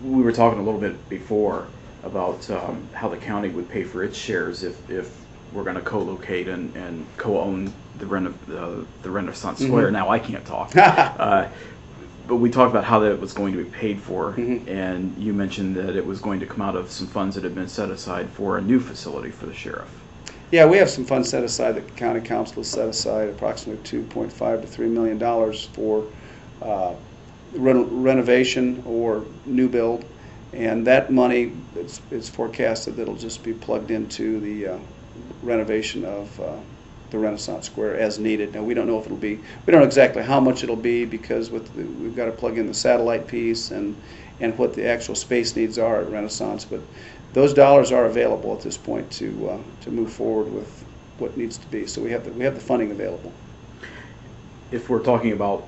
we were talking a little bit before about how the county would pay for its shares if we're going to co-locate and co-own the Renaissance Square. Now I can't talk. But we talked about how that was going to be paid for, and you mentioned that it was going to come out of some funds that had been set aside for a new facility for the sheriff. Yeah, we have some funds set aside. The county council has set aside approximately $2.5 to $3 million for renovation or new build, and that money it's forecasted that it'll just be plugged into the renovation of the Renaissance Square as needed. Now we don't know if it'll be, we don't know exactly how much it'll be, because we've got to plug in the satellite piece and what the actual space needs are at Renaissance. But those dollars are available at this point to move forward with what needs to be. So we have the funding available. If we're talking about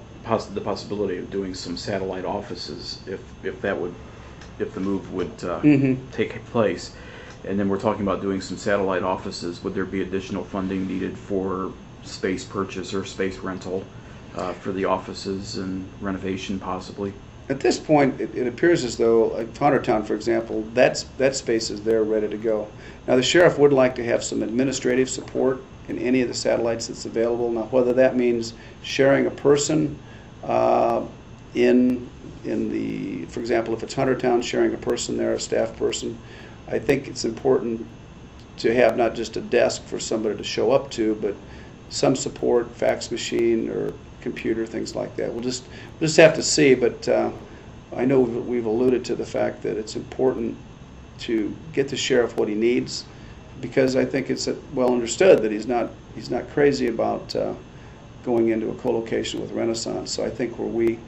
the possibility of doing some satellite offices, if the move would take place. And then we're talking about doing some satellite offices. Would there be additional funding needed for space purchase or space rental for the offices and renovation possibly? At this point, it appears as though, like Countertown, for example, that space is there ready to go. Now, the sheriff would like to have some administrative support in any of the satellites that's available. Now, whether that means sharing a person in the, for example, if it's Huntertown, sharing a person there, a staff person, I think it's important to have not just a desk for somebody to show up to, but some support, fax machine or computer, things like that. We'll just have to see, but I know we've alluded to the fact that it's important to get the sheriff what he needs, because I think it's well understood that he's not crazy about going into a co-location with Renaissance. So I think we're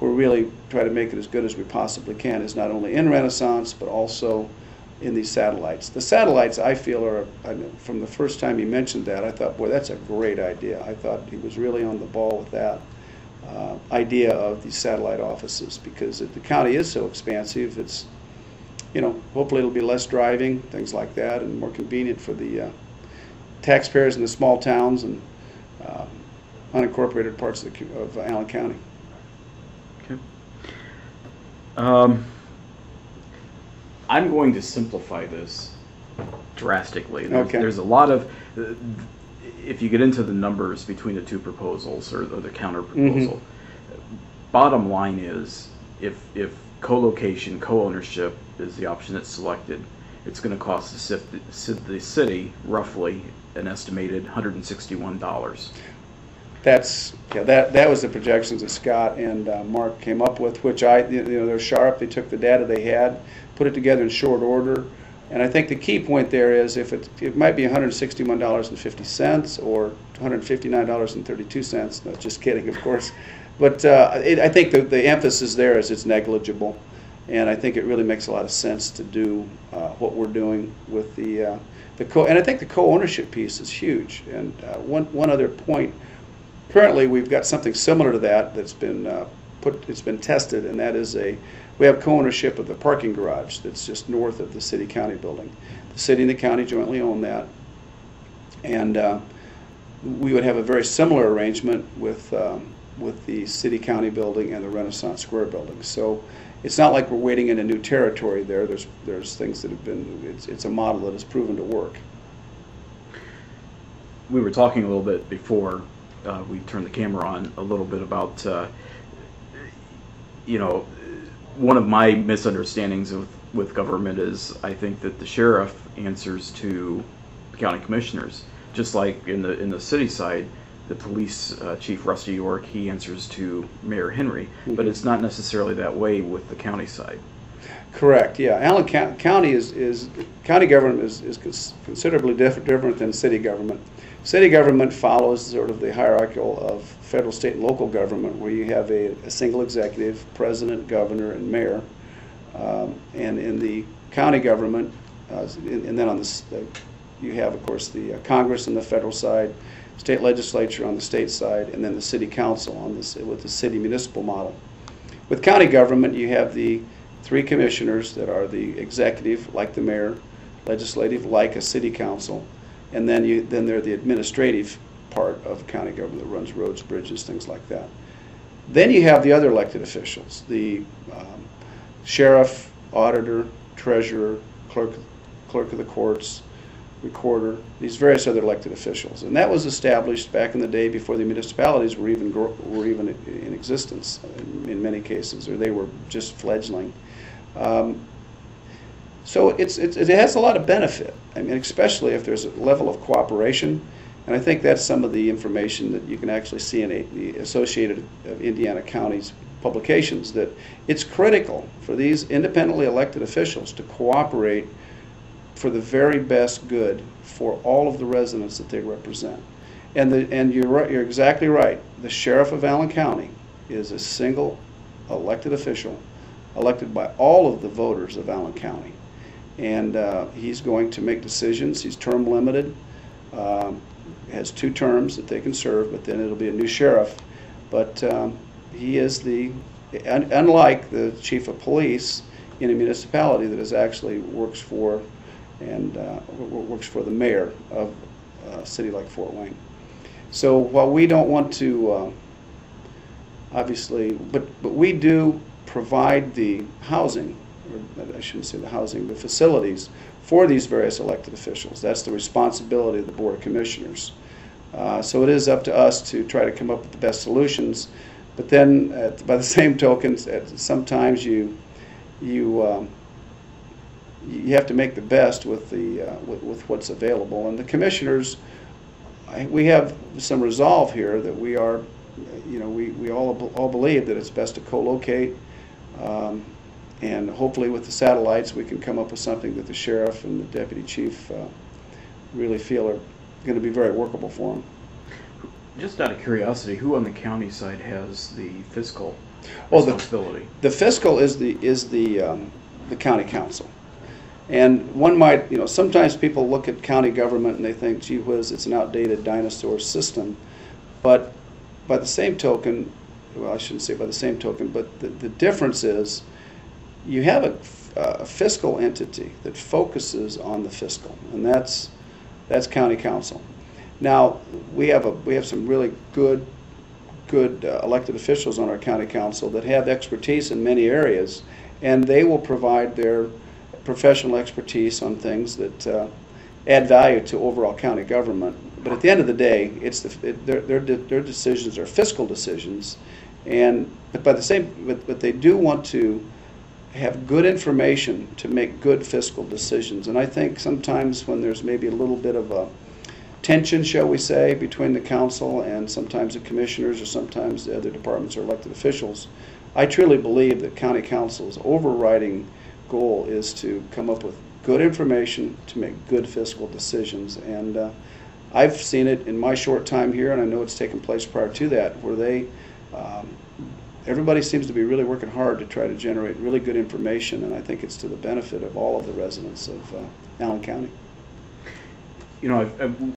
really try to make it as good as we possibly can is not only in Renaissance but also in these satellites. The satellites, I feel, are, from the first time he mentioned that, I thought, boy, that's a great idea. I thought he was really on the ball with that idea of these satellite offices, because the county is so expansive. It's, hopefully it'll be less driving, things like that, and more convenient for the taxpayers in the small towns and unincorporated parts of Allen County. Okay. I'm going to simplify this drastically. There's a lot of, if you get into the numbers between the two proposals or the counter proposal, bottom line is if co-location, co-ownership is the option that's selected, it's going to cost the city roughly an estimated $161. That was the projections that Scott and Mark came up with, which they're sharp. They took the data they had, put it together in short order, and I think the key point there is if it might be $161.50 or $159.32. No, just kidding, of course. But I think the emphasis there is it's negligible, and I think it really makes a lot of sense to do what we're doing with and I think the co-ownership piece is huge. And one other point. Currently, we've got something similar to that that's been it's been tested, and that is we have co-ownership of the parking garage that's just north of the city-county building. The city and the county jointly own that, and we would have a very similar arrangement with the city-county building and the Renaissance Square building. So it's not like we're wading into new territory there. There's things that have been. It's a model that has proven to work. We were talking a little bit before. We turned the camera on a little bit about, one of my misunderstandings with government is I think that the sheriff answers to the county commissioners, just like in the city side, the police chief Rusty York, he answers to Mayor Henry, but it's not necessarily that way with the county side. Correct. Yeah, Allen County county government is considerably different than city government. City government follows sort of the hierarchical of federal, state, and local government, where you have a single executive, president, governor, and mayor. And in the county government, and then on you have, of course, the Congress on the federal side, state legislature on the state side, and then the city council on with the city municipal model. With county government, you have the three commissioners that are the executive, like the mayor, legislative, like a city council, and then they're the administrative part of county government that runs roads, bridges, things like that. Then you have the other elected officials, the sheriff, auditor, treasurer, clerk of the courts, recorder, these various other elected officials. And that was established back in the day before the municipalities were even in existence in many cases, or they were just fledgling. So it has a lot of benefit. I mean, especially if there's a level of cooperation. And I think that's some of the information that you can actually see in the Associated Indiana Counties publications, that it's critical for these independently elected officials to cooperate for the very best good for all of the residents that they represent. And you're right, you're exactly right. The sheriff of Allen County is a single elected official, elected by all of the voters of Allen County. And he's going to make decisions. He's term limited. Has 2 terms that they can serve, but then it'll be a new sheriff. But he is unlike the chief of police in a municipality that is actually works for the mayor of a city like Fort Wayne. So while we don't want to, obviously, but we do provide the housing, or I shouldn't say the housing, the facilities for these various elected officials. That's the responsibility of the Board of Commissioners. So it is up to us to try to come up with the best solutions. But then, by the same token, sometimes you have to make the best with with what's available. And the commissioners, we have some resolve here that we are, we all believe that it's best to co-locate. And hopefully with the satellites we can come up with something that the sheriff and the deputy chief really feel are going to be very workable for them. Just out of curiosity, who on the county side has the fiscal responsibility? The fiscal is the county council. And one might, sometimes people look at county government and they think, gee whiz, it's an outdated dinosaur system. But by the same token, well, I shouldn't say by the same token, but the difference is you have a fiscal entity that focuses on the fiscal, and that's county council. Now we have some really good elected officials on our county council that have expertise in many areas, and they will provide their professional expertise on things that add value to overall county government. But at the end of the day, it's their decisions are fiscal decisions, but they do want to have good information to make good fiscal decisions. And I think sometimes when there's maybe a little bit of a tension, shall we say, between the council and sometimes the commissioners or sometimes the other departments or elected officials, I truly believe that county council's overriding goal is to come up with good information to make good fiscal decisions. And I've seen it in my short time here, and I know it's taken place prior to that, where everybody seems to be really working hard to try to generate really good information, and I think it's to the benefit of all of the residents of Allen County. I've